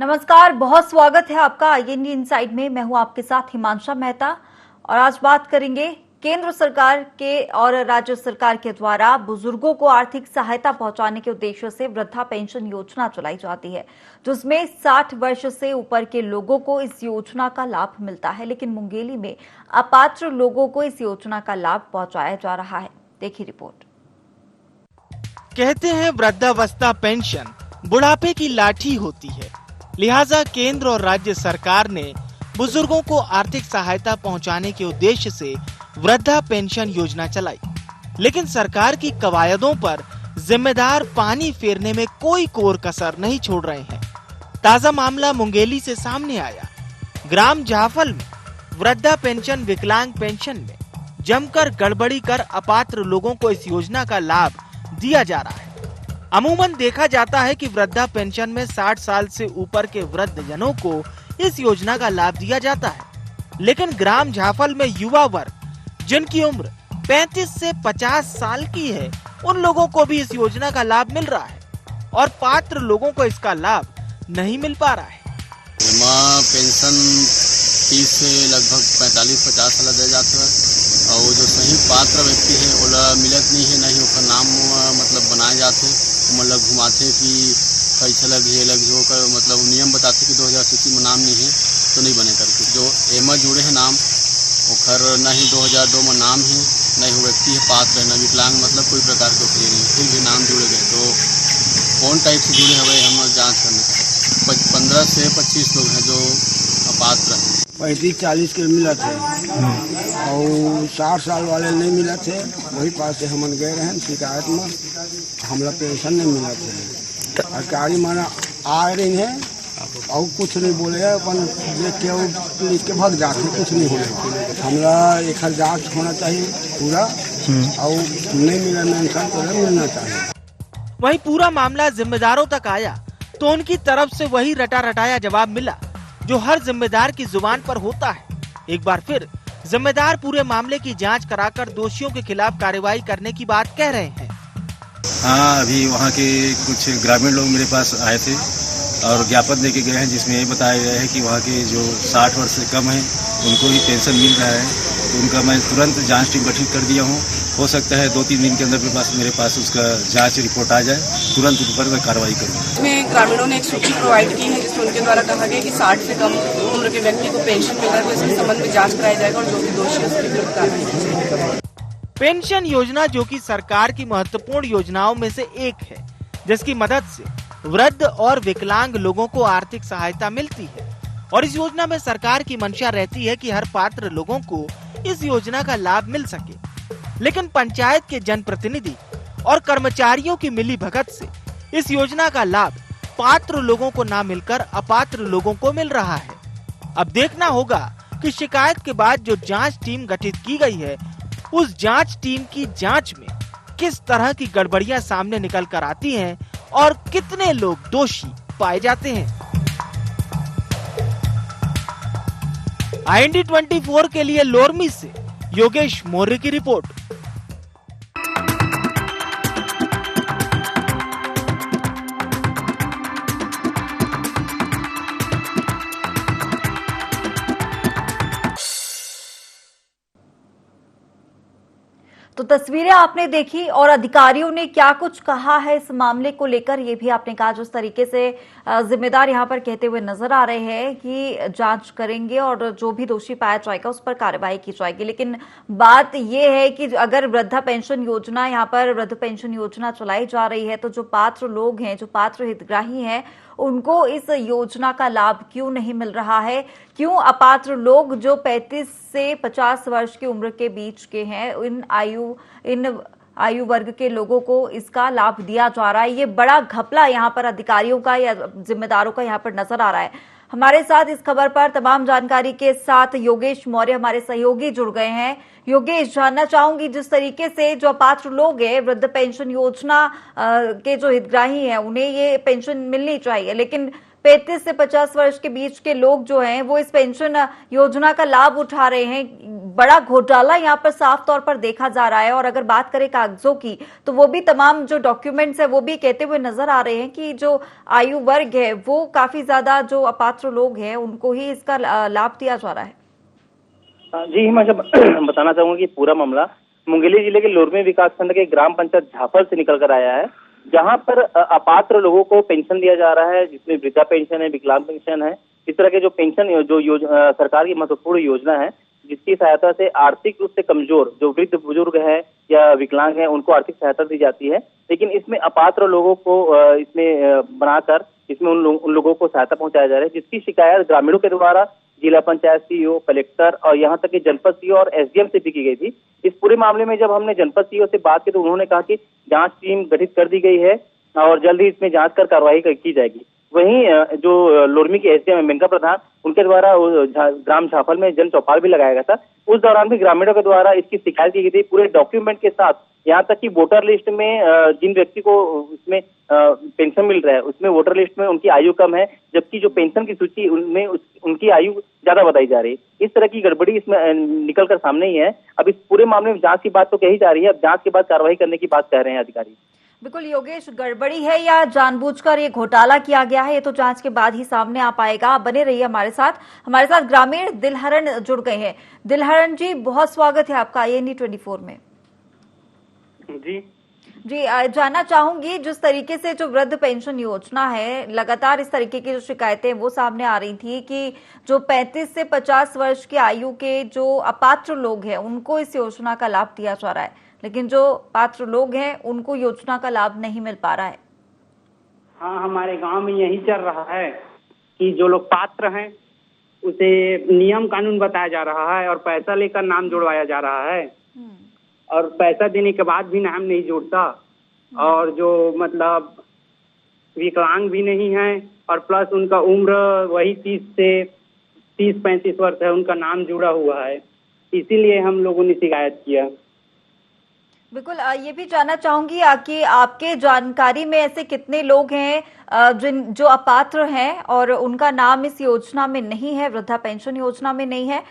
नमस्कार, बहुत स्वागत है आपका आईएनडी इनसाइड में। मैं हूं आपके साथ हिमांशा मेहता और आज बात करेंगे केंद्र सरकार के और राज्य सरकार के द्वारा बुजुर्गों को आर्थिक सहायता पहुंचाने के उद्देश्य से वृद्धा पेंशन योजना चलाई जाती है, जिसमें 60 वर्ष से ऊपर के लोगों को इस योजना का लाभ मिलता है। लेकिन मुंगेली में अपात्र लोगों को इस योजना का लाभ पहुंचाया जा रहा है। देखिए रिपोर्ट। कहते हैं वृद्धावस्था पेंशन बुढ़ापे की लाठी होती है, लिहाजा केंद्र और राज्य सरकार ने बुजुर्गों को आर्थिक सहायता पहुंचाने के उद्देश्य से वृद्धा पेंशन योजना चलाई। लेकिन सरकार की कवायदों पर जिम्मेदार पानी फेरने में कोई कोर कसर नहीं छोड़ रहे हैं। ताजा मामला मुंगेली से सामने आया। ग्राम जाफल में वृद्धा पेंशन विकलांग पेंशन में जमकर गड़बड़ी कर अपात्र लोगों को इस योजना का लाभ दिया जा रहा है। अमूमन देखा जाता है कि वृद्धा पेंशन में 60 साल से ऊपर के वृद्ध जनों को इस योजना का लाभ दिया जाता है, लेकिन ग्राम झाफल में युवा वर्ग जिनकी उम्र 35 से 50 साल की है, उन लोगों को भी इस योजना का लाभ मिल रहा है और पात्र लोगों को इसका लाभ नहीं मिल पा रहा है। पेंशन 30 से लगभग 45-50 साल दे जाते हैं और जो सही पात्र व्यक्ति है वो मिलत नहीं है, नहीं उसका नाम मतलब बनाए जाते, मतलब घुमाते कि कैसे लगी होकर मतलब नियम बताते कि 2021 में नाम नहीं है तो नहीं बने करके। जो एमा जुड़े हैं नाम ओखर नहीं 2002 में नाम है, नहीं वो व्यक्ति है पात्र है, न विकलांग मतलब कोई प्रकार के नहीं, फिर भी नाम जुड़े गए तो कौन टाइप से जुड़े हुए हम जाँच करने का। 15 से 25 लोग हैं जो अपात्र हैं। 35-40 के मिला थे और 60 साल वाले नहीं मिला थे। वही पास से हम गए रहे शिकायत में, हमला पेंशन नहीं मिला थे। सरकारी माना आ रही है और कुछ नहीं बोले, अपन देख के लिख के भाग जाते, कुछ नहीं होने। हमरा एक जांच होना चाहिए पूरा और नहीं मिला पेंशन तो मिलना चाहिए। वहीं पूरा मामला जिम्मेदारों तक आया तो उनकी तरफ से वही रटा रटाया जवाब मिला जो हर जिम्मेदार की जुबान पर होता है। एक बार फिर जिम्मेदार पूरे मामले की जांच कराकर दोषियों के खिलाफ कार्रवाई करने की बात कह रहे हैं। हाँ, अभी वहाँ के कुछ ग्रामीण लोग मेरे पास आए थे और ज्ञापन देके गए हैं, जिसमें ये बताया गया है कि वहाँ के जो 60 वर्ष से कम हैं उनको ही पेंशन मिल रहा है। तो उनका मैं तुरंत जांच टीम गठित कर दिया हूँ। हो सकता है 2-3 दिन के अंदर मेरे पास उसका जांच रिपोर्ट आ जाए, तुरंत उन पर मैं कार्रवाई करूँगा। इसमें ग्रामीणों ने एक सूची प्रोवाइड की है जिसमें उनके द्वारा कहा गया कि 60 से कम उम्र के व्यक्ति को पेंशन मिल रहा है, तो इसके संबंध में जांच कराया जाएगा और जो भी दोषी है उसके विरुद्ध कार्रवाई की जाएगी। पेंशन योजना जो कि सरकार की महत्वपूर्ण योजनाओं में से एक है, जिसकी मदद से वृद्ध और विकलांग लोगों को आर्थिक सहायता मिलती है और इस योजना में सरकार की मंशा रहती है कि हर पात्र लोगों को इस योजना का लाभ मिल सके। लेकिन पंचायत के जनप्रतिनिधि और कर्मचारियों की मिलीभगत से इस योजना का लाभ पात्र लोगों को ना मिलकर अपात्र लोगों को मिल रहा है। अब देखना होगा कि शिकायत के बाद जो जांच टीम गठित की गई है, उस जांच टीम की जांच में किस तरह की गड़बड़ियां सामने निकल कर आती हैं और कितने लोग दोषी पाए जाते हैं। आईएनडी 24 के लिए लोरमी से योगेश मौर्य की रिपोर्ट। तो तस्वीरें आपने देखी और अधिकारियों ने क्या कुछ कहा है इस मामले को लेकर, ये भी आपने कहा। जिस तरीके से जिम्मेदार यहां पर कहते हुए नजर आ रहे हैं कि जांच करेंगे और जो भी दोषी पाया जाएगा उस पर कार्रवाई की जाएगी। लेकिन बात यह है कि अगर वृद्धा पेंशन योजना, यहाँ पर वृद्ध पेंशन योजना चलाई जा रही है, तो जो पात्र लोग हैं, जो पात्र हितग्राही हैं, उनको इस योजना का लाभ क्यों नहीं मिल रहा है? क्यों अपात्र लोग जो 35 से 50 वर्ष की उम्र के बीच के हैं, इन आयु वर्ग के लोगों को इसका लाभ दिया जा रहा है? ये बड़ा घपला यहाँ पर अधिकारियों का या जिम्मेदारों का यहाँ पर नजर आ रहा है। हमारे साथ इस खबर पर तमाम जानकारी के साथ योगेश मौर्य हमारे सहयोगी जुड़ गए हैं। योगेश, जानना चाहूंगी जिस तरीके से जो अपात्र लोग हैं, वृद्ध पेंशन योजना के जो हितग्राही हैं, उन्हें ये पेंशन मिलनी चाहिए, लेकिन 35 से 50 वर्ष के बीच के लोग जो हैं वो इस पेंशन योजना का लाभ उठा रहे हैं। बड़ा घोटाला यहाँ पर साफ तौर पर देखा जा रहा है। और अगर बात करें कागजों की तो वो भी तमाम जो डॉक्यूमेंट्स है वो भी कहते हुए नजर आ रहे हैं कि जो आयु वर्ग है वो काफी ज्यादा जो अपात्र लोग हैं उनको ही इसका लाभ दिया जा रहा है। जी, मैं जब बताना चाहूंगा कि पूरा मामला मुंगेली जिले के लोरमी विकासखंड के ग्राम पंचायत झाफल से निकल कर आया है, जहां पर अपात्र लोगों को पेंशन दिया जा रहा है, जिसमें वृद्धा पेंशन है, विकलांग पेंशन है। इस तरह के जो पेंशन सरकार की महत्वपूर्ण योजना है, जिसकी सहायता से आर्थिक रूप से कमजोर जो वृद्ध बुजुर्ग है या विकलांग है उनको आर्थिक सहायता दी जाती है। लेकिन इसमें अपात्र लोगों को इसमें बनाकर इसमें उन लोगों को सहायता पहुंचाया जा रहा है, जिसकी शिकायत ग्रामीणों के द्वारा जिला पंचायत सीईओ, कलेक्टर और यहाँ तक कि जनपद सीईओ और एसडीएम से भी की गई थी। इस पूरे मामले में जब हमने जनपद सीईओ से बात की तो उन्होंने कहा कि जांच टीम गठित कर दी गई है और जल्द ही इसमें जांच कर कार्रवाई की जाएगी। वहीं जो लोरमी के एसडीएम मेनका प्रधान, उनके द्वारा ग्राम झाफल में जन चौपाल भी लगाया गया था। उस दौरान भी ग्रामीणों के द्वारा इसकी शिकायत की गई थी पूरे डॉक्यूमेंट के साथ। यहाँ तक कि वोटर लिस्ट में जिन व्यक्ति को उसमें पेंशन मिल रहा है उसमें वोटर लिस्ट में उनकी आयु कम है, जबकि जो पेंशन की सूची उनमें उनकी आयु ज्यादा बताई जा रही है। इस तरह की गड़बड़ी इसमें निकल कर सामने ही है। अब इस पूरे मामले में जांच की बात तो कही जा रही है, अब जांच के बाद कार्रवाई करने की बात कह रहे हैं अधिकारी। बिल्कुल योगेश, गड़बड़ी है या जानबूझकर ये घोटाला किया गया है ये तो जांच के बाद ही सामने आ पाएगा। आप बने रहिए हमारे साथ ग्रामीण दिलहरण जुड़ गए हैं। दिलहरण जी, बहुत स्वागत है आपका IND 24 में। जी, जानना चाहूंगी जिस तरीके से जो वृद्ध पेंशन योजना है, लगातार इस तरीके की जो शिकायतें वो सामने आ रही थी कि जो 35 से 50 वर्ष की आयु के जो अपात्र लोग हैं उनको इस योजना का लाभ दिया जा रहा है, लेकिन जो पात्र लोग हैं उनको योजना का लाभ नहीं मिल पा रहा है। हाँ, हमारे गांव में यही चल रहा है कि जो लोग पात्र हैं उसे नियम कानून बताया जा रहा है और पैसा लेकर नाम जुड़वाया जा रहा है और पैसा देने के बाद भी नाम नहीं जुड़ता। और जो मतलब विकलांग भी नहीं है और प्लस उनका उम्र वही 30-35 वर्ष है, उनका नाम जुड़ा हुआ है। इसीलिए हम लोगों ने शिकायत किया। बिल्कुल, ये भी जानना चाहूंगी कि आपके जानकारी में ऐसे कितने लोग हैं जो अपात्र हैं और उनका नाम इस योजना में नहीं है, वृद्धा पेंशन योजना में नहीं है,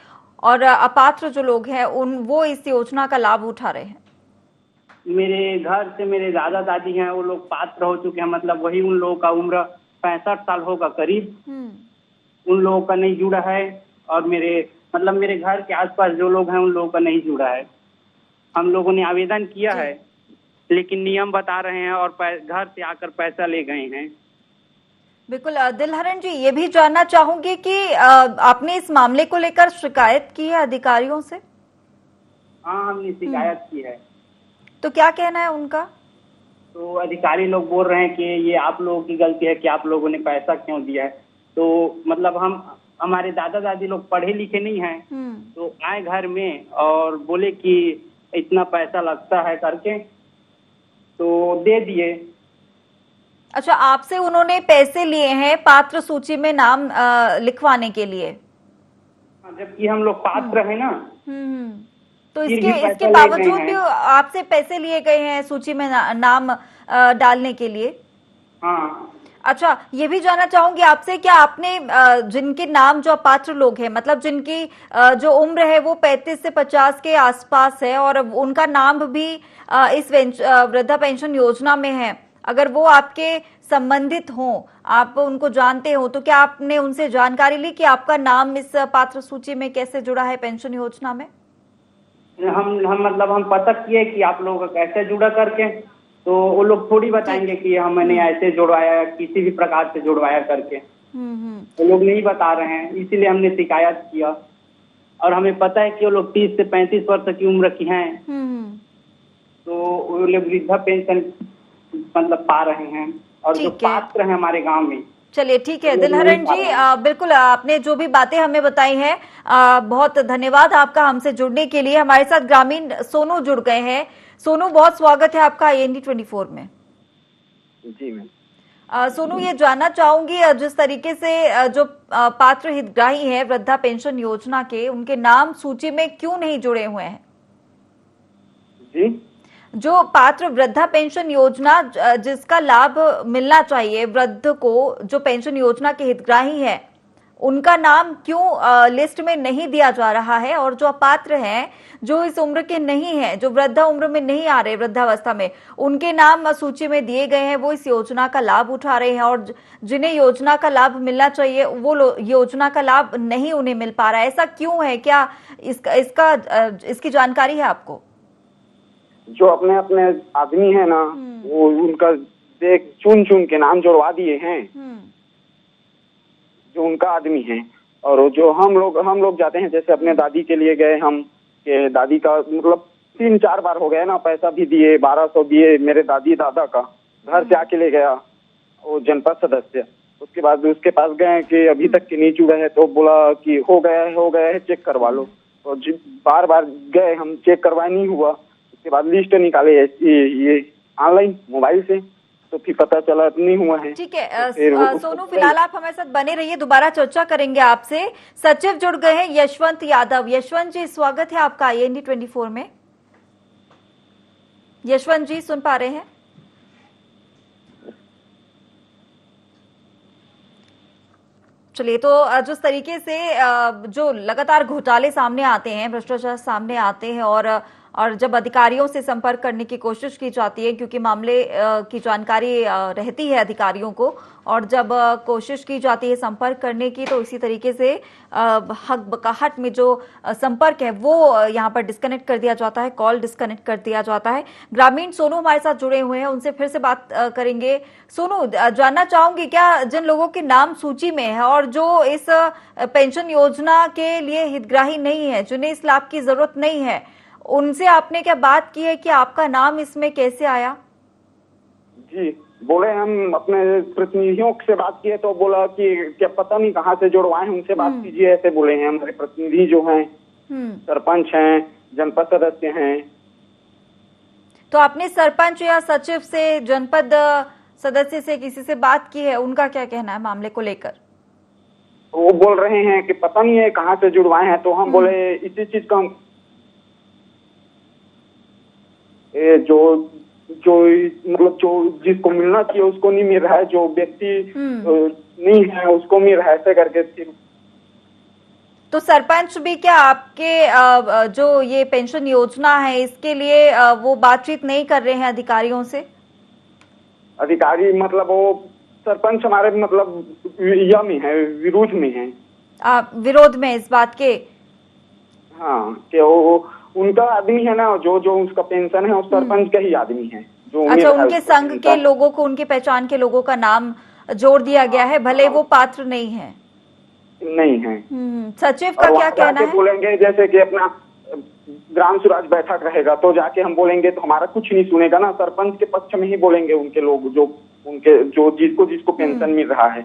और अपात्र जो लोग हैं वो इस योजना का लाभ उठा रहे हैं। मेरे घर से मेरे दादा दादी हैं, वो लोग पात्र हो चुके हैं, मतलब वही उन लोगों का उम्र 65 साल होगा करीब, उन लोगों का नहीं जुड़ा है। और मेरे घर के आसपास जो लोग हैं उन लोगों का नहीं जुड़ा है। हम लोगों ने आवेदन किया है लेकिन नियम बता रहे हैं और घर से आकर पैसा ले गए हैं। बिल्कुल, दिलहरण जी, ये भी जानना चाहूंगी कि आपने इस मामले को लेकर शिकायत की है अधिकारियों से? हाँ, हमने शिकायत की है। तो क्या कहना है उनका? तो अधिकारी लोग बोल रहे हैं कि ये आप लोगों की गलती है कि आप लोगों ने पैसा क्यों दिया है। तो मतलब हमारे दादा दादी लोग पढ़े लिखे नहीं हैं, तो आए घर में और बोले कि इतना पैसा लगता है करके, तो दे दिए। अच्छा, आपसे उन्होंने पैसे लिए हैं पात्र सूची में नाम लिखवाने के लिए? जबकि हम लोग पात्र हैं ना। तो इसके बावजूद भी आपसे पैसे लिए गए हैं सूची में नाम डालने के लिए? हाँ। अच्छा, ये भी जानना चाहूंगी आपसे, क्या आपने जिनके नाम जो अपात्र लोग हैं, मतलब जिनकी जो उम्र है वो 35 से 50 के आसपास है और उनका नाम भी इस वृद्धा पेंशन योजना में है, अगर वो आपके संबंधित हों, आप उनको जानते हो, तो क्या आपने उनसे जानकारी ली कि आपका नाम इस पात्र सूची में कैसे जुड़ा है पेंशन योजना में? हम पता किए कि आप लोगों का कैसे जुड़ा करके, तो वो लोग थोड़ी बताएंगे कि हमने ऐसे जुड़वाया, किसी भी प्रकार से जुड़वाया करके। वो लोग नहीं बता रहे हैं, इसीलिए हमने शिकायत किया। और हमें पता है कि वो लोग 30 से 35 वर्ष की उम्र की हैं, तो वो लोग वृद्धा पेंशन मतलब पा रहे हैं और जो पात्र हैं हमारे गांव में। चलिए, ठीक है दिलहरण जी, बिल्कुल आपने जो भी बातें हमें बताई हैं, बहुत धन्यवाद आपका हमसे जुड़ने के लिए। हमारे साथ ग्रामीण सोनू जुड़ गए हैं। सोनू, बहुत स्वागत है आपका IND 24 में। जी मैम। सोनू, ये जानना चाहूंगी जिस तरीके से जो पात्र हितग्राही है वृद्धा पेंशन योजना के, उनके नाम सूची में क्यों नहीं जुड़े हुए हैं? जी, जो पात्र वृद्धा पेंशन योजना जिसका लाभ मिलना चाहिए वृद्ध को, जो पेंशन योजना के हितग्राही है, उनका नाम क्यों लिस्ट में नहीं दिया जा रहा है? और जो अपात्र हैं, जो इस उम्र के नहीं हैं, जो वृद्धा उम्र में नहीं आ रहे, वृद्धावस्था में, उनके नाम सूची में दिए गए हैं, वो इस योजना का लाभ उठा रहे हैं, और जिन्हें योजना का लाभ मिलना चाहिए वो योजना का लाभ नहीं उन्हें मिल पा रहा है। ऐसा क्यों है? क्या इसकी जानकारी है आपको? जो अपने अपने आदमी है ना, वो उनका देख चुन के नाम जोड़वा दिए हैं, जो उनका आदमी है। और जो हम लोग जाते हैं, जैसे अपने दादी के लिए गए हम, के दादी का मतलब 3-4 बार हो गया ना, पैसा भी दिए, 1200 दिए मेरे दादी दादा का, घर से आके ले गया वो जनपद सदस्य। उसके बाद उसके पास गए कि अभी तक के नहीं चुका है, तो बोला कि हो गया है चेक करवा लो। तो बार बार गए हम, चेक करवाए, नहीं हुआ। उसके बाद लिस्ट निकाले ये ऑनलाइन मोबाइल से, तो फिर पता चला नहीं हुआ है। ठीक है सोनू, फिलहाल आप हमारे साथ बने रहिए, दोबारा चर्चा करेंगे आपसे। सचिव जुड़ गए हैं यशवंत यादव। यशवंत जी, स्वागत है आपका IND 24 में। यशवंत जी, सुन पा रहे हैं? चलिए, तो जिस तरीके से जो लगातार घोटाले सामने आते हैं, भ्रष्टाचार सामने आते हैं, और जब अधिकारियों से संपर्क करने की कोशिश की जाती है, क्योंकि मामले की जानकारी रहती है अधिकारियों को, और जब कोशिश की जाती है संपर्क करने की, तो इसी तरीके से हक बकाहट में जो संपर्क है वो यहाँ पर डिस्कनेक्ट कर दिया जाता है, कॉल डिस्कनेक्ट कर दिया जाता है। ग्रामीण सोनू हमारे साथ जुड़े हुए हैं, उनसे फिर से बात करेंगे। सोनू, जानना चाहूंगी, क्या जिन लोगों के नाम सूची में है और जो इस पेंशन योजना के लिए हितग्राही नहीं है, जिन्हें इस लाभ की जरूरत नहीं है, उनसे आपने क्या बात की है कि आपका नाम इसमें कैसे आया? जी, बोले हम अपने प्रतिनिधियों से बात किए, तो बोला कि क्या पता नहीं कहाँ से जुड़वाए, उनसे बात कीजिए, ऐसे बोले हैं। हमारे प्रतिनिधि जो हैं, सरपंच हैं, जनपद सदस्य हैं। तो आपने सरपंच या सचिव से, जनपद सदस्य से, किसी से बात की है? उनका क्या कहना है मामले को लेकर? वो बोल रहे हैं कि पता नहीं है कहाँ से जुड़वाए हैं। तो हम बोले इसी चीज का हम जो जिसको मिलना चाहिए उसको नहीं मिल रहा है, जो व्यक्ति नहीं है उसको मिल रहा है, ऐसे करके। तो सरपंच भी क्या आपके जो ये पेंशन योजना है इसके लिए वो बातचीत नहीं कर रहे हैं अधिकारियों से? अधिकारी मतलब वो सरपंच हमारे मतलब यह में है, विरोध में है। आप विरोध में इस बात के? हाँ, कि वो उनका आदमी है ना, जो उसका पेंशन है, वो सरपंच का ही आदमी है। जो अच्छा, उनके संघ के लोगों को, उनकी पहचान के लोगों का नाम जोड़ दिया गया है, भले वो पात्र नहीं है। नहीं है। सचिव का क्या कहना है? बोलेंगे जैसे कि अपना ग्राम स्वराज बैठक रहेगा, तो जाके हम बोलेंगे तो हमारा कुछ नहीं सुनेगा ना, सरपंच के पक्ष में ही बोलेंगे उनके लोग, जो जिसको पेंशन मिल रहा है,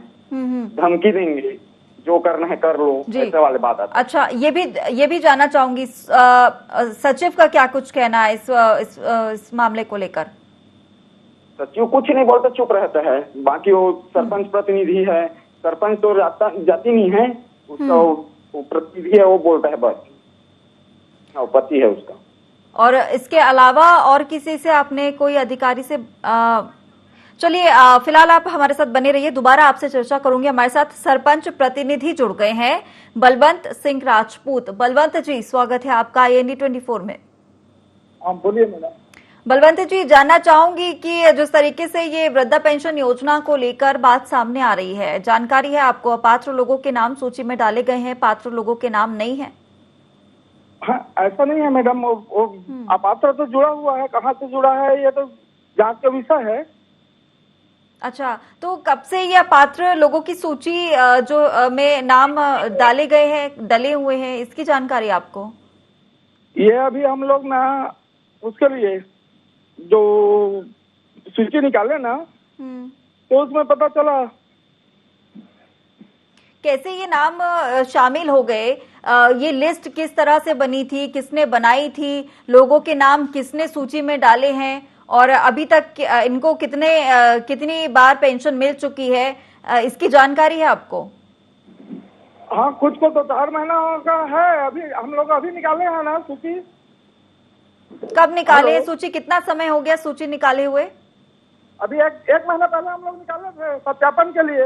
धमकी देंगे, जो करना है कर लो, ऐसे वाले बात आती है। अच्छा, ये भी जानना चाहूंगी, सचिव का क्या कुछ कहना है इस मामले को लेकर? सचिव कुछ नहीं बोलता, चुप रहता है। बाकी वो सरपंच प्रतिनिधि है, सरपंच तो जाती नहीं है, उसका वो प्रतिनिधि है, वो बोलता है बस, पति है उसका। और इसके अलावा और किसी से आपने, कोई अधिकारी से? चलिए, फिलहाल आप हमारे साथ बने रहिए, दोबारा आपसे चर्चा करूंगी। हमारे साथ सरपंच प्रतिनिधि जुड़ गए हैं, बलवंत सिंह राजपूत। बलवंत जी, स्वागत है आपका IND 24 में। आप बोलिए मैडम। बलवंत जी, जानना चाहूंगी कि जिस तरीके से ये वृद्धा पेंशन योजना को लेकर बात सामने आ रही है, जानकारी है आपको, अपात्र लोगों के नाम सूची में डाले गए हैं, पात्र लोगों के नाम नहीं है? हाँ, ऐसा नहीं है मैडम, वो अपात्र तो जुड़ा हुआ है, कहाँ से जुड़ा है ये तो जांच का विषय है। अच्छा, तो कब से ये अपात्र लोगों की सूची जो में नाम डले हुए हैं, इसकी जानकारी आपको? ये अभी हम लोग ना उसके लिए जो सूची निकाले ना, तो उसमें पता चला। कैसे ये नाम शामिल हो गए? ये लिस्ट किस तरह से बनी थी, किसने बनाई थी, लोगों के नाम किसने सूची में डाले हैं, और अभी तक इनको कितनी बार पेंशन मिल चुकी है, इसकी जानकारी है आपको? हाँ, कुछ को तो 4 महीना का है, अभी हम लोग अभी निकाले हैं ना सूची। कब निकाले हेलो? सूची? कितना समय हो गया सूची निकाले हुए? अभी एक महीना पहले हम लोग निकाले थे सत्यापन के लिए।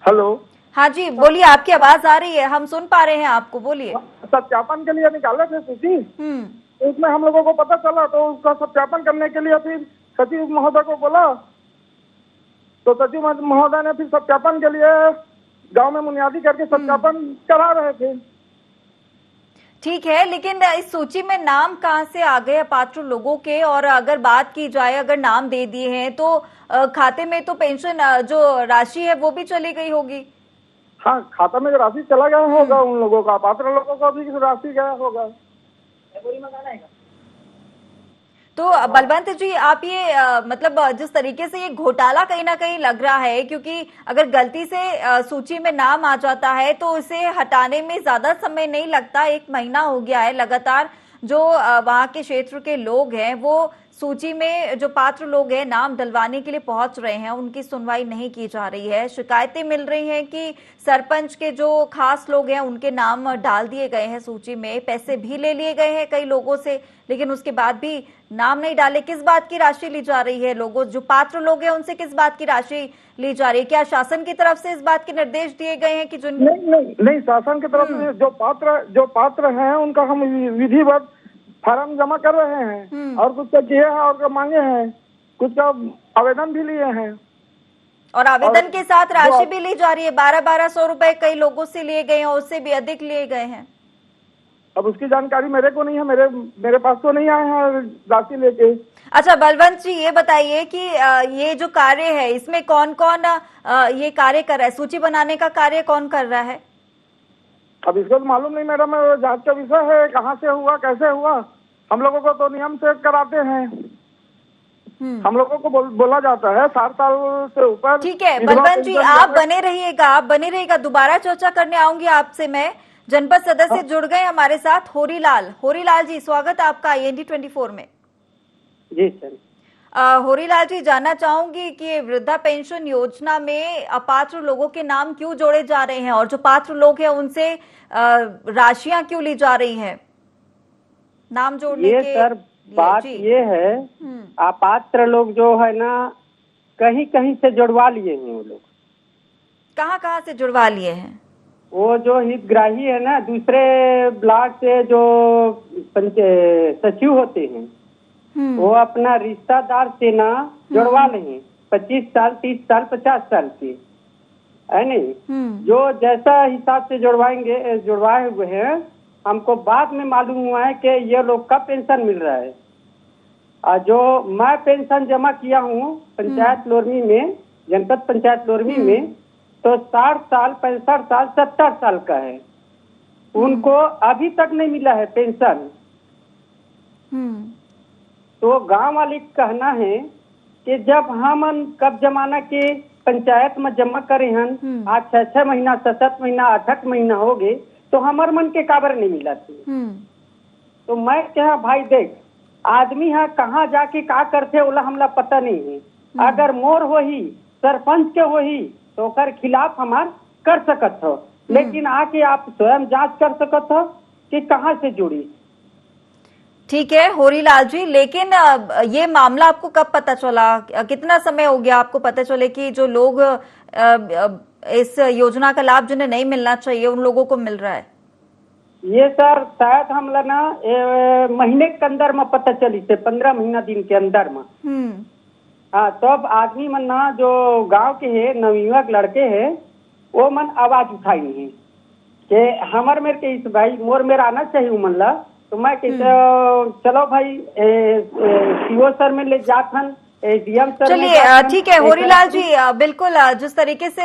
हेलो, हाँ जी बोलिए, आपकी आवाज आ रही है, हम सुन पा रहे हैं आपको, बोलिए। सत्यापन के लिए निकाले थे सूची। तो उसमें हम लोगों को पता चला, तो उसका सत्यापन करने के लिए फिर सचिव महोदय को बोला, तो सचिव महोदय ने फिर सत्यापन के लिए गांव में मुनियादी करके सत्यापन करा रहे थे। ठीक है, लेकिन इस सूची में नाम कहाँ से आ गए अपात्र लोगों के? और अगर बात की जाए, अगर नाम दे दिए हैं तो खाते में तो पेंशन जो राशि है वो भी चली गई होगी। हाँ, खाता में जो राशि चला गया होगा उन लोगों का, पात्र लोगों का भी राशि गया होगा। तो बलवंत जी, आप ये मतलब जिस तरीके से ये घोटाला कहीं ना कहीं लग रहा है, क्योंकि अगर गलती से सूची में नाम आ जाता है तो इसे हटाने में ज्यादा समय नहीं लगता। 1 महीना हो गया है लगातार जो वहां के क्षेत्र के लोग हैं वो सूची में जो पात्र लोग हैं नाम डलवाने के लिए पहुंच रहे हैं, उनकी सुनवाई नहीं की जा रही है। शिकायतें मिल रही हैं कि सरपंच के जो खास लोग हैं उनके नाम डाल दिए गए हैं सूची में, पैसे भी ले लिए गए हैं कई लोगों से, लेकिन उसके बाद भी नाम नहीं डाले। किस बात की राशि ली जा रही है? लोगों जो पात्र लोग हैं उनसे किस बात की राशि ली जा रही है? क्या शासन की तरफ से इस बात के निर्देश दिए गए हैं कि जो नहीं, शासन की तरफ से जो पात्र हैं उनका हम विधिवत फार्म जमा कर रहे हैं, और कुछ का किए हैं और मांगे हैं, कुछ का आवेदन भी लिए हैं, और आवेदन के साथ राशि भी ली जा रही है। 1200 रुपए कई लोगों से लिए गए हैं, उससे भी अधिक लिए गए हैं। अब उसकी जानकारी मेरे को नहीं है, मेरे पास तो नहीं आए हैं राशि लेके। अच्छा बलवंत जी, ये बताइए कि ये जो कार्य है इसमें कौन कौन ये कार्य कर रहा है? सूची बनाने का कार्य कौन कर रहा है? अब इसको तो मालूम नहीं मैडम, जांच का विषय है, कहाँ से हुआ कैसे हुआ। हम लोगों को तो नियम से कराते हैं, हम लोगों को बोला जाता है 60 साल से ऊपर। ठीक है बलवंत जी, आप बने रहिएगा, दोबारा चर्चा करने आऊंगी आपसे मैं। जनपद सदस्य जुड़ गए हमारे साथ, होरीलाल जी, स्वागत आपका IND 24 में। जी सर। होरीलाल जी, जानना चाहूंगी कि वृद्धा पेंशन योजना में अपात्र लोगों के नाम क्यों जोड़े जा रहे हैं, और जो पात्र लोग हैं उनसे राशियां क्यों ली जा रही हैं नाम जोड़ने ये के? सर बात ये है, अपात्र लोग जो है ना कहीं कहीं से जुड़वा लिए हैं। वो लोग कहाँ से जुड़वा लिए हैं? वो जो हितग्राही है ना, दूसरे ब्लॉक से जो सचिव होते हैं, वो अपना रिश्तेदार से ना जुड़वा लें, 25 साल 30 साल 50 साल के, है नहीं। जो जैसा हिसाब से जुड़वाए हुए हैं, हमको बाद में मालूम हुआ है कि ये लोग का पेंशन मिल रहा है। और जो मैं पेंशन जमा किया हूँ पंचायत लोरमी में, जनपद पंचायत लोरमी में, तो 60 साल 65 साल 70 साल का है, उनको अभी तक नहीं मिला है पेंशन। तो गांव वाले कहना है कि जब हम कब जमाना के पंचायत में जमा करे हन, आज 6 महीना 7 महीना 8 महीना हो गए, तो हमार मन के काबर नहीं मिला थे। तो मैं कहा भाई देख, आदमी है कहाँ जाके का करते ओला हमला पता नहीं है। अगर मोर हो ही सरपंच के हो ही तो कर खिलाफ हमार कर सकत हो, लेकिन आके आप स्वयं जांच कर सकत हो कि कहाँ से जुड़ी। ठीक है होरीलाल जी, लेकिन ये मामला आपको कब पता चला? कितना समय हो गया आपको पता चले कि जो लोग इस योजना का लाभ जिन्हें नहीं मिलना चाहिए उन लोगों को मिल रहा है? ये सर शायद हम ना महीने के अंदर में पता चली थे, 15 महीना दिन के अंदर में। हाँ, तब आदमी मन ना जो गांव के है नवयुवक लड़के है, वो मन आवाज उठाई है कि हमार मेरे के इस भाई मोर मेरा आना चाहिए उमन ला। तो मैं चलो भाई सीओ सर में ले जाथन, DM सर। चलिए ठीक है होरीलाल जी, बिल्कुल जिस तरीके से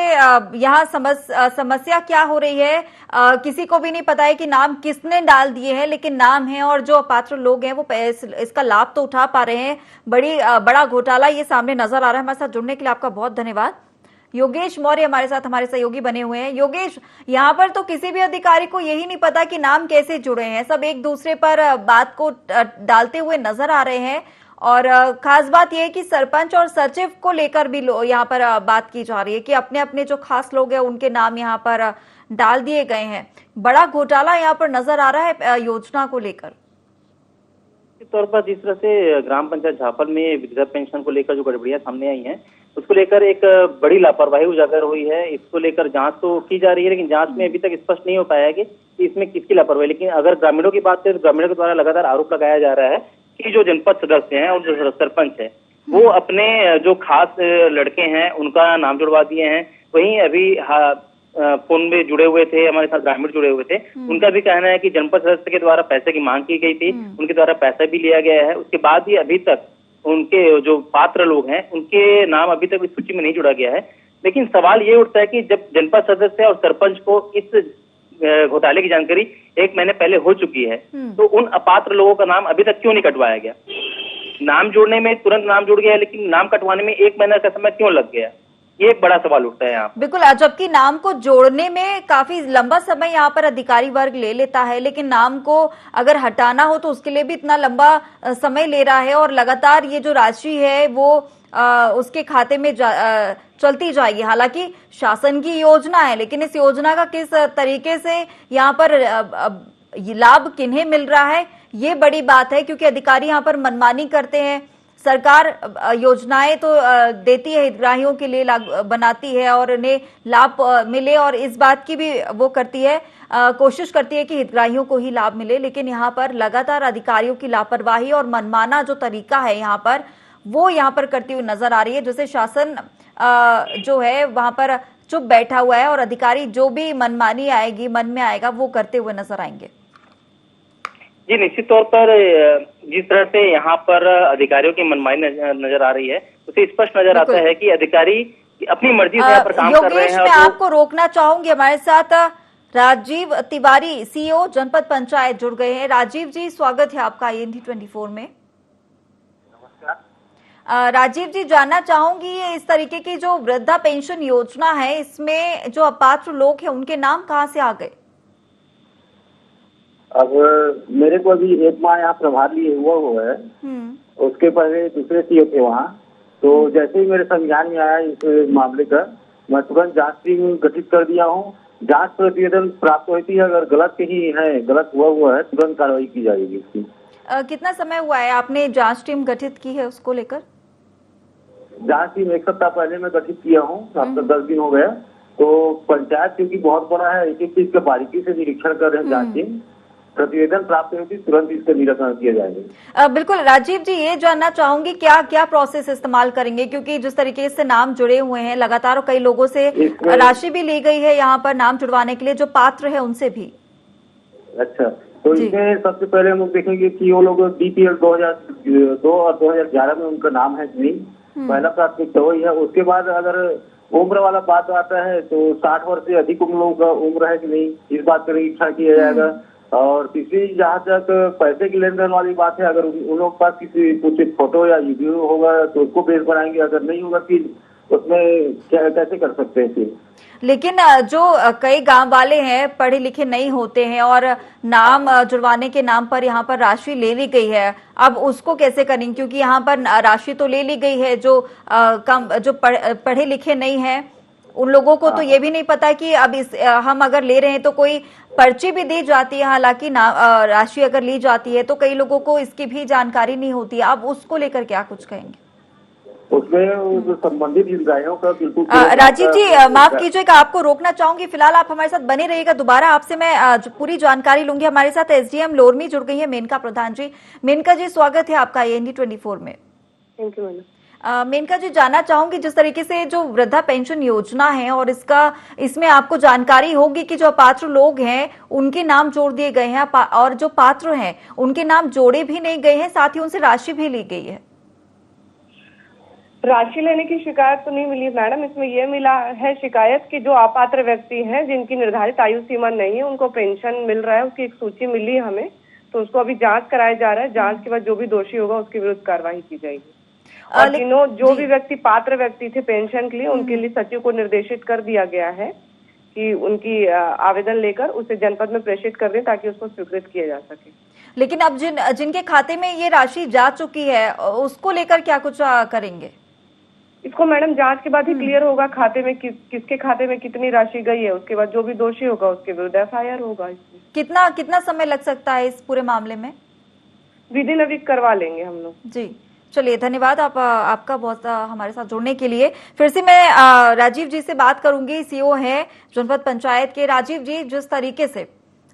यहाँ समस्या क्या हो रही है, किसी को भी नहीं पता है कि नाम किसने डाल दिए हैं, लेकिन नाम है और जो अपात्र लोग हैं वो इसका लाभ तो उठा पा रहे हैं। बड़ा घोटाला ये सामने नजर आ रहा है। हमारे साथ जुड़ने के लिए आपका बहुत धन्यवाद। योगेश मौर्य हमारे साथ, हमारे सहयोगी बने हुए हैं। योगेश, यहाँ पर तो किसी भी अधिकारी को यही नहीं पता कि नाम कैसे जुड़े हैं, सब एक दूसरे पर बात को डालते हुए नजर आ रहे हैं। और खास बात यह है कि सरपंच और सचिव को लेकर भी यहाँ पर बात की जा रही है कि अपने अपने जो खास लोग हैं उनके नाम यहाँ पर डाल दिए गए हैं। बड़ा घोटाला यहाँ पर नजर आ रहा है योजना को लेकर। निश्चित तौर पर जिस तरह से ग्राम पंचायत झापल में वृद्धा पेंशन को लेकर जो गड़बड़ियां सामने आई हैं, उसको लेकर एक बड़ी लापरवाही उजागर हुई है। इसको लेकर जांच तो की जा रही है, लेकिन जांच में अभी तक स्पष्ट नहीं हो पाया है कि इसमें किसकी लापरवाही। लेकिन अगर ग्रामीणों की बात करें तो ग्रामीणों के द्वारा लगातार आरोप लगाया जा रहा है कि जो जनपद सदस्य हैं और जो सरपंच है वो अपने जो खास लड़के हैं उनका नाम जुड़वा दिए हैं। वहीं अभी फोन में जुड़े हुए थे, हमारे साथ ग्रामीण जुड़े हुए थे, उनका भी कहना है कि जनपद सदस्य के द्वारा पैसे की मांग की गई थी, उनके द्वारा पैसा भी लिया गया है। उसके बाद भी अभी तक उनके जो पात्र लोग हैं उनके नाम अभी तक इस सूची में नहीं जुड़ा गया है। लेकिन सवाल ये उठता है कि जब जनपद सदस्य और सरपंच को इस घोटाले की जानकारी 1 महीने पहले हो चुकी है, तो उन अपात्र लोगों का नाम अभी तक क्यों नहीं कटवाया गया? नाम जोड़ने में तुरंत नाम जुड़ गया, लेकिन नाम कटवाने में 1 महीना का समय क्यों लग गया? ये एक बड़ा सवाल उठता है यहाँ। बिल्कुल, जबकि नाम को जोड़ने में काफी लंबा समय यहाँ पर अधिकारी वर्ग ले लेता है, लेकिन नाम को अगर हटाना हो तो उसके लिए भी इतना लंबा समय ले रहा है और लगातार ये जो राशि है वो उसके खाते में चलती जाएगी। हालांकि शासन की योजना है, लेकिन इस योजना का किस तरीके से यहाँ पर लाभ किन्हें मिल रहा है ये बड़ी बात है, क्योंकि अधिकारी यहाँ पर मनमानी करते हैं। सरकार योजनाएं तो देती है, हितग्राहियों के लिए बनाती है और उन्हें लाभ मिले, और इस बात की भी वो करती है, कोशिश करती है कि हितग्राहियों को ही लाभ मिले। लेकिन यहाँ पर लगातार अधिकारियों की लापरवाही और मनमाना जो तरीका है यहाँ पर वो यहाँ पर करती हुई नजर आ रही है, जैसे शासन जो है वहां पर चुप बैठा हुआ है और अधिकारी जो भी मनमानी आएगी, मन में आएगा, वो करते हुए नजर आएंगे। जी, निश्चित तौर पर जिस तरह से यहाँ पर अधिकारियों की मनमानी नजर आ रही है, उसे स्पष्ट नजर आता है कि अधिकारी अपनी मर्जी से यहाँ पर काम कर रहे हैं। मैं आपको रोकना चाहूंगी, हमारे साथ राजीव तिवारी, सीईओ जनपद पंचायत जुड़ गए हैं। राजीव जी, स्वागत है आपका IND 24 में। राजीव जी, जानना चाहूंगी ये इस तरीके की जो वृद्धा पेंशन योजना है, इसमें जो अपात्र लोग हैं उनके नाम कहाँ से आ गए? अब मेरे को अभी 1 माह यहाँ प्रभार लिए हुआ है। उसके पहले दूसरे सीओ थे वहाँ, तो जैसे ही मेरे संज्ञान में आया इस मामले का, मैं तुरंत जांच टीम गठित कर दिया हूँ। जांच प्रतिवेदन प्राप्त होती है, अगर गलत कहीं है, गलत हुआ है, तुरंत कार्रवाई की जाएगी इसकी। कितना समय हुआ है आपने जांच टीम गठित की है उसको लेकर? जांच टीम 1 सप्ताह पहले मैं गठित किया हूँ, अब तक 10 दिन हो गया। तो पंचायत क्योंकि बहुत बड़ा है, एक चीज का बारीकी से निरीक्षण कर रहे हैं जांच टीम। प्रतिवेदन प्राप्त होगी तुरंत इसका निराकरण किया जाएगा। बिल्कुल राजीव जी, ये जानना चाहूंगी क्या क्या प्रोसेस इस्तेमाल करेंगे, क्योंकि जिस तरीके से नाम जुड़े हुए हैं लगातार, कई लोगों से राशि भी ली गई है यहाँ पर नाम जुड़वाने के लिए, जो पात्र है उनसे भी। अच्छा, तो इसमें सबसे पहले हम लोग देखेंगे कि वो लोग DPL 2002 और 2011 में उनका नाम है कि नहीं, पहला प्राथमिकता वही है। उसके बाद अगर उम्र वाला बात आता है तो 60 वर्ष से अधिक उन लोगों का उम्र है कि नहीं, इस बात का निरीक्षण किया जाएगा। और तीसरी जहाँ तक पैसे की लेन देन वाली बात है, अगर उन लोग के पास किसी कुछ फोटो या वीडियो होगा तो उसको बेस बनाएंगे, अगर नहीं होगा फिर उसमें क्या कैसे कर सकते हैं फिर। लेकिन जो कई गांव वाले हैं पढ़े लिखे नहीं होते हैं और नाम जुड़वाने के नाम पर यहाँ पर राशि ले ली गई है, अब उसको कैसे करेंगे? क्योंकि यहाँ पर राशि तो ले ली गई है, जो पढ़े लिखे नहीं है उन लोगों को तो ये भी नहीं पता कि अब हम अगर ले रहे हैं तो कोई पर्ची भी दी जाती है, हालांकि राशि अगर ली जाती है तो कई लोगों को इसकी भी जानकारी नहीं होती है। अब उसको लेकर क्या कुछ कहेंगे? उसमें संबंधित हितग्राहियों का बिल्कुल। राजीव जी, माफ कीजिएगा, आपको रोकना चाहूंगी, फिलहाल आप हमारे साथ बने रहिएगा, दोबारा आपसे मैं पूरी जानकारी लूंगी। हमारे साथ SDM लोरमी जुड़ गई है, मेनका प्रधान जी। मेनका जी, स्वागत है आपका IND 24 में। Thank you madam. Menaka ji, जानना चाहूंगी जिस तरीके से जो वृद्धा पेंशन योजना है और इसमें आपको जानकारी होगी कि जो अपात्र लोग हैं उनके नाम जोड़ दिए गए हैं और जो पात्र हैं उनके नाम जोड़े भी नहीं गए हैं, साथ ही उनसे राशि भी ली गई है। राशि लेने की शिकायत तो नहीं मिली मैडम, इसमें यह मिला है शिकायत कि जो अपात्र व्यक्ति हैं जिनकी निर्धारित आयु सीमा नहीं है उनको पेंशन मिल रहा है, उसकी एक सूची मिली हमें, तो उसको अभी जांच कराया जा रहा है। जांच के बाद जो भी दोषी होगा उसके विरुद्ध कार्रवाई की जाएगी। और तीनों जो भी व्यक्ति पात्र व्यक्ति थे पेंशन के लिए, उनके लिए सचिव को निर्देशित कर दिया गया है कि उनकी आवेदन लेकर उसे जनपद में प्रेषित कर दें ताकि उसको स्वीकृत किया जा सके। लेकिन अब जिनके खाते में ये राशि जा चुकी है उसको लेकर क्या कुछ करेंगे? इसको मैडम जांच के बाद ही क्लियर होगा खाते में किसके खाते में कितनी राशि गई है। उसके बाद जो भी दोषी होगा उसके विरुद्ध FIR होगा। इसमें कितना समय लग सकता है इस पूरे मामले में? विद इन अ वीक करवा लेंगे हम लोग। जी चलिए, धन्यवाद आपका बहुत हमारे साथ जुड़ने के लिए। फिर से मैं राजीव जी से बात करूंगी, सीईओ है जनपद पंचायत के। राजीव जी, जिस तरीके से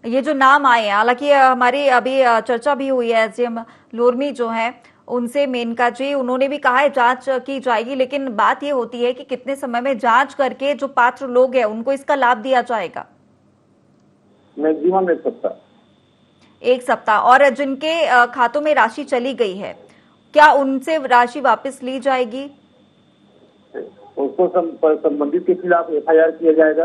ये जो नाम आए हैं, हालांकि हमारी अभी चर्चा भी हुई है SDM लोरमी जो है उनसे, मेनका जी, उन्होंने भी कहा है जांच की जाएगी, लेकिन बात ये होती है कि कितने समय में जांच करके जो पात्र लोग हैं उनको इसका लाभ दिया जाएगा? मैक्सिमम 1 सप्ताह। 1 सप्ताह। और जिनके खातों में राशि चली गई है, क्या उनसे राशि वापस ली जाएगी? उसको संबंधित के खिलाफ FIR किया जाएगा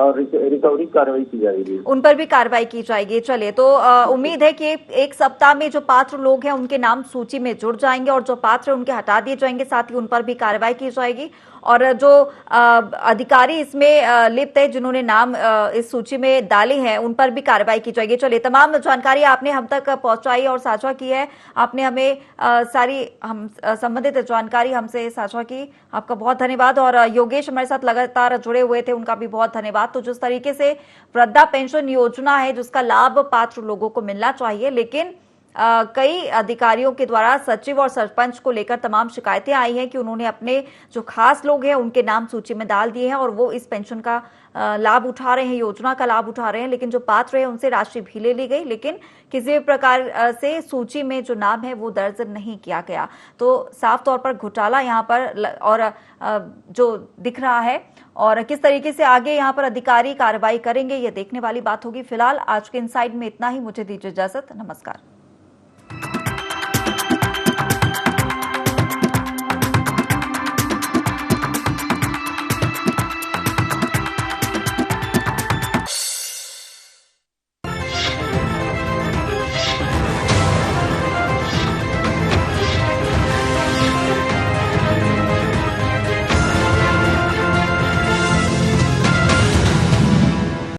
और रिकवरी कार्रवाई की जाएगी। उन पर भी कार्रवाई की जाएगी। चलिए, तो उम्मीद है कि 1 सप्ताह में जो पात्र लोग हैं उनके नाम सूची में जुड़ जाएंगे और जो पात्र उनके हटा दिए जाएंगे, साथ ही उन पर भी कार्रवाई की जाएगी। और जो अधिकारी इसमें लिप्त है, जिन्होंने नाम इस सूची में डाले हैं, उन पर भी कार्रवाई की जाएगी। चलिए, तमाम जानकारी आपने हम तक पहुंचाई और साझा की है। आपने हमें सारी संबंधित जानकारी हमसे साझा की, आपका बहुत धन्यवाद। और योगेश हमारे साथ लगातार जुड़े हुए थे, उनका भी बहुत धन्यवाद। तो जिस तरीके से वृद्धा पेंशन योजना है जिसका लाभ पात्र लोगों को मिलना चाहिए, लेकिन कई अधिकारियों के द्वारा सचिव और सरपंच को लेकर तमाम शिकायतें आई हैं कि उन्होंने अपने जो खास लोग हैं उनके नाम सूची में डाल दिए हैं और वो इस पेंशन का लाभ उठा रहे हैं, योजना का लाभ उठा रहे हैं, लेकिन जो पात्र है उनसे राशि भी ले ली गई, लेकिन किसी भी प्रकार से सूची में जो नाम है वो दर्ज नहीं किया गया। तो साफ तौर पर घोटाला यहाँ पर और जो दिख रहा है, और किस तरीके से आगे यहाँ पर अधिकारी कार्रवाई करेंगे ये देखने वाली बात होगी। फिलहाल आज के इनसाइड में इतना ही। मुझे दीजिए इजाजत, नमस्कार।